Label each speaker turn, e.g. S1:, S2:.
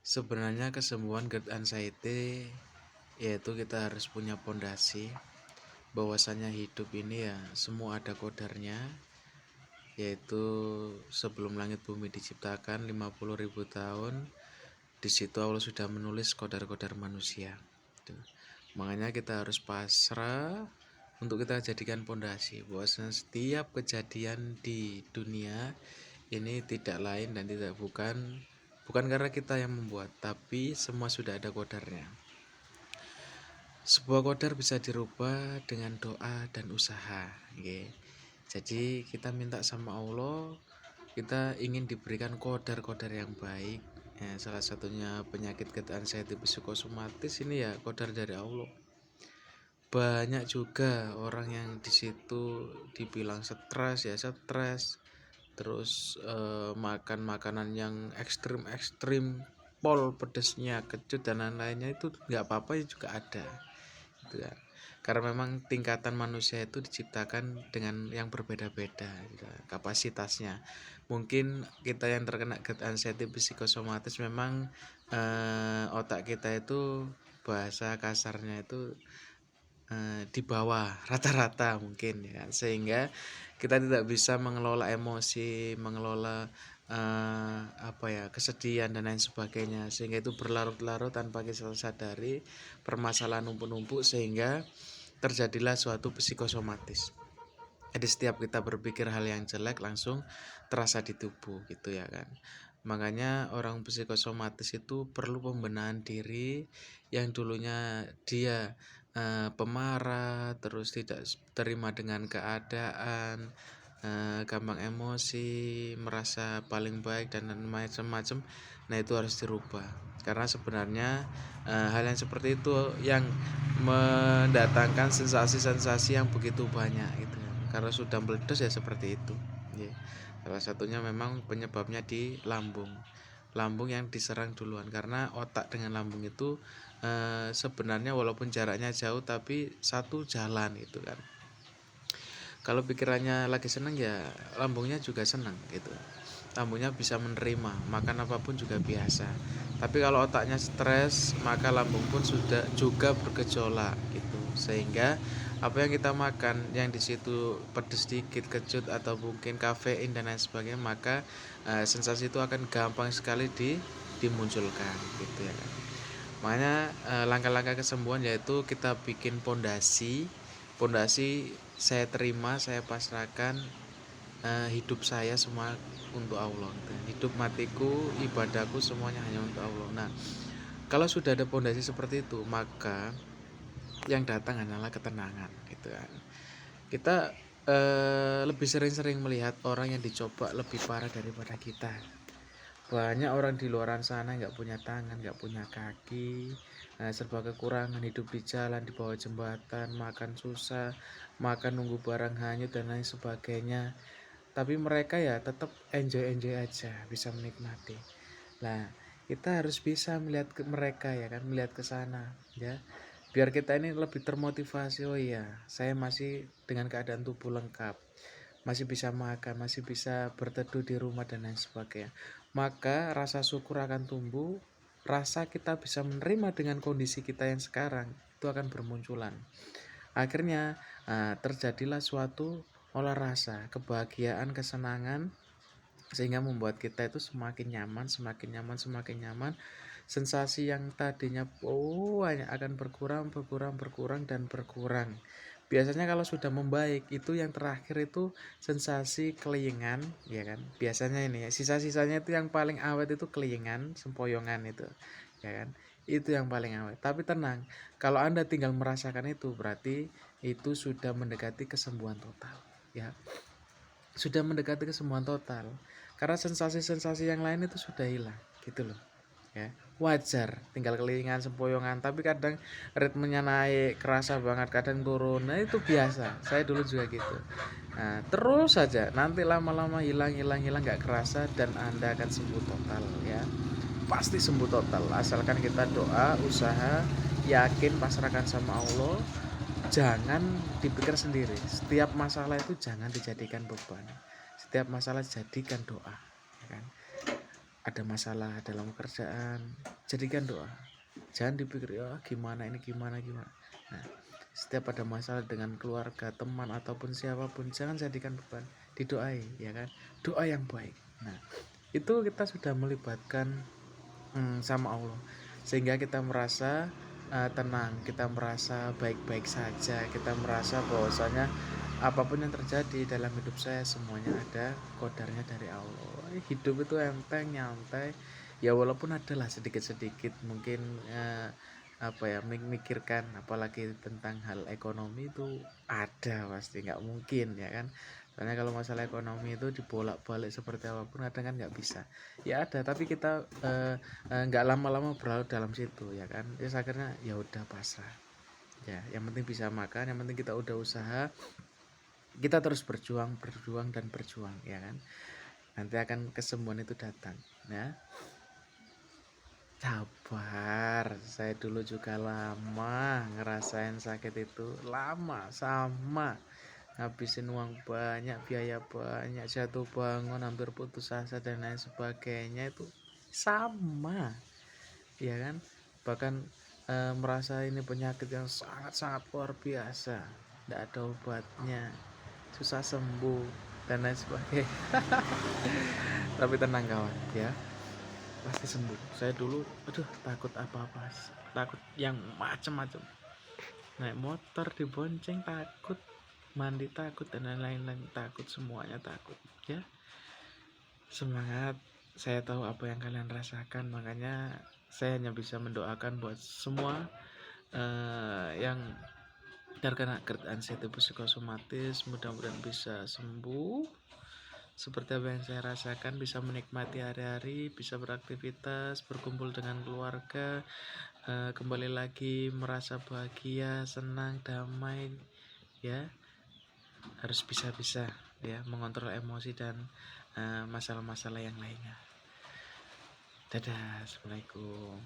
S1: Sebenarnya kesembuhan GERD anxiety yaitu kita harus punya pondasi bahwasanya hidup ini ya semua ada kodarnya, yaitu sebelum langit bumi diciptakan 50.000 tahun di situ Allah sudah menulis kodar-kodar manusia. Makanya kita harus pasrah untuk kita jadikan pondasi bahwasanya setiap kejadian di dunia ini tidak lain dan tidak bukan karena kita yang membuat, tapi semua sudah ada kodarnya. Sebuah kodar bisa dirubah dengan doa dan usaha, okay. Jadi kita minta sama Allah, kita ingin diberikan kodar-kodar yang baik. Salah satunya penyakit GERD anxiety psikosomatis ini ya kodar dari Allah. Banyak juga orang yang di situ dibilang stres, terus makan makanan yang ekstrim, pol pedesnya, kecut dan lain-lainnya itu nggak apa-apa ya juga ada gitu kan. Karena memang tingkatan manusia itu diciptakan dengan yang berbeda-beda gitu, kapasitasnya. Mungkin kita yang terkena GERD anxiety psikosomatis memang otak kita itu bahasa kasarnya itu di bawah rata-rata mungkin ya, sehingga kita tidak bisa mengelola emosi, mengelola kesedihan dan lain sebagainya, sehingga itu berlarut-larut tanpa kita sadari, permasalahan numpuk-numpuk sehingga terjadilah suatu psikosomatis. Jadi setiap kita berpikir hal yang jelek langsung terasa di tubuh gitu ya kan. Makanya orang psikosomatis itu perlu pembenahan diri, yang dulunya dia pemarah, terus tidak terima dengan keadaan, gampang emosi, merasa paling baik dan macam-macam. Nah itu harus dirubah, karena sebenarnya hal yang seperti itu yang mendatangkan sensasi-sensasi yang begitu banyak gitu. Karena sudah meledos ya seperti itu ya. Salah satunya memang penyebabnya di lambung yang diserang duluan, karena otak dengan lambung itu sebenarnya walaupun jaraknya jauh tapi satu jalan gitu kan. Kalau pikirannya lagi senang ya lambungnya juga senang gitu, lambungnya bisa menerima makan apapun juga biasa. Tapi kalau otaknya stres maka lambung pun sudah juga bergejolak gitu, sehingga apa yang kita makan yang di situ pedes sedikit, kecut atau mungkin kafein dan lain sebagainya, maka sensasi itu akan gampang sekali dimunculkan gitu ya kan. Makanya langkah-langkah kesembuhan yaitu kita bikin pondasi saya terima, saya pasrahkan hidup saya semua untuk Allah. Hidup matiku, ibadahku semuanya hanya untuk Allah. Nah, kalau sudah ada pondasi seperti itu, maka yang datang hanyalah ketenangan gitu kan. Kita lebih sering-sering melihat orang yang dicoba lebih parah daripada kita. Banyak orang di luar sana nggak punya tangan, nggak punya kaki, serba kekurangan, hidup di jalan, di bawah jembatan, makan susah, makan nunggu barang hanyut dan lain sebagainya. Tapi mereka ya tetap enjoy aja, bisa menikmati. Nah, kita harus bisa melihat ke mereka ya kan, melihat ke sana ya. Biar kita ini lebih termotivasi, oh iya, saya masih dengan keadaan tubuh lengkap, masih bisa makan, masih bisa berteduh di rumah dan lain sebagainya. Maka rasa syukur akan tumbuh, rasa kita bisa menerima dengan kondisi kita yang sekarang itu akan bermunculan. Akhirnya terjadilah suatu olah rasa, kebahagiaan, kesenangan, sehingga membuat kita itu semakin nyaman. Sensasi yang tadinya hanya akan berkurang dan berkurang. Biasanya kalau sudah membaik itu yang terakhir itu sensasi kelingan ya kan. Biasanya ini ya, sisa-sisanya itu yang paling awet itu kelingan, sempoyongan itu ya kan. Itu yang paling awet. Tapi tenang, kalau Anda tinggal merasakan itu berarti itu sudah mendekati kesembuhan total ya. Sudah mendekati kesembuhan total, karena sensasi-sensasi yang lain itu sudah hilang gitu loh ya. Wajar tinggal kelingan, sempoyongan, tapi kadang ritmenya naik kerasa banget, kadang turun. Nah itu biasa, saya dulu juga gitu. Nah terus saja nanti lama-lama hilang nggak kerasa, dan Anda akan sembuh total ya. Pasti sembuh total asalkan kita doa, usaha, yakin, pasrahkan sama Allah. Jangan dipikir sendiri. Setiap masalah itu jangan dijadikan beban. Setiap masalah jadikan doa ya kan. Ada masalah dalam pekerjaan, jadikan doa. Jangan dipikir ya gimana ini gimana. Nah, setiap ada masalah dengan keluarga, teman ataupun siapapun, jangan jadikan beban, didoai ya kan. Doa yang baik. Nah, itu kita sudah melibatkan sama Allah, sehingga kita merasa tenang, kita merasa baik-baik saja, kita merasa bahwasanya apapun yang terjadi dalam hidup saya semuanya ada kodarnya dari Allah. Hidup itu enteng, nyantai, ya walaupun adalah sedikit-sedikit mungkin apa ya, memikirkan apalagi tentang hal ekonomi itu ada, pasti nggak mungkin ya kan. Soalnya kalau masalah ekonomi itu dibolak-balik seperti apapun kadang kan nggak bisa. Ya ada, tapi kita nggak lama-lama berlarut dalam situ ya kan. Terus akhirnya ya udah pasrah. Ya, yang penting bisa makan, yang penting kita udah usaha, kita terus berjuang dan berjuang ya kan. Nanti akan kesembuhan itu datang ya. Sabar, saya dulu juga lama ngerasain sakit itu, lama sama, ngabisin uang banyak, biaya banyak, jatuh bangun, hampir putus asa dan lain sebagainya itu sama, ya kan. Bahkan merasa ini penyakit yang sangat-sangat luar biasa, tidak ada obatnya, susah sembuh dan lain sebagainya. Tapi tenang kawan ya, pasti sembuh. Saya dulu takut apa-apa, takut yang macam-macam, naik motor dibonceng takut, mandi takut, dan lain-lain takut, semuanya takut ya. Semangat, saya tahu apa yang kalian rasakan, makanya saya hanya bisa mendoakan buat semua yang terkena GERD anxiety psikosomatis, mudah-mudahan bisa sembuh seperti apa yang saya rasakan, bisa menikmati hari-hari, bisa beraktivitas, berkumpul dengan keluarga, kembali lagi merasa bahagia, senang, damai ya. Harus bisa ya mengontrol emosi dan masalah-masalah yang lainnya. Dadah, assalamualaikum.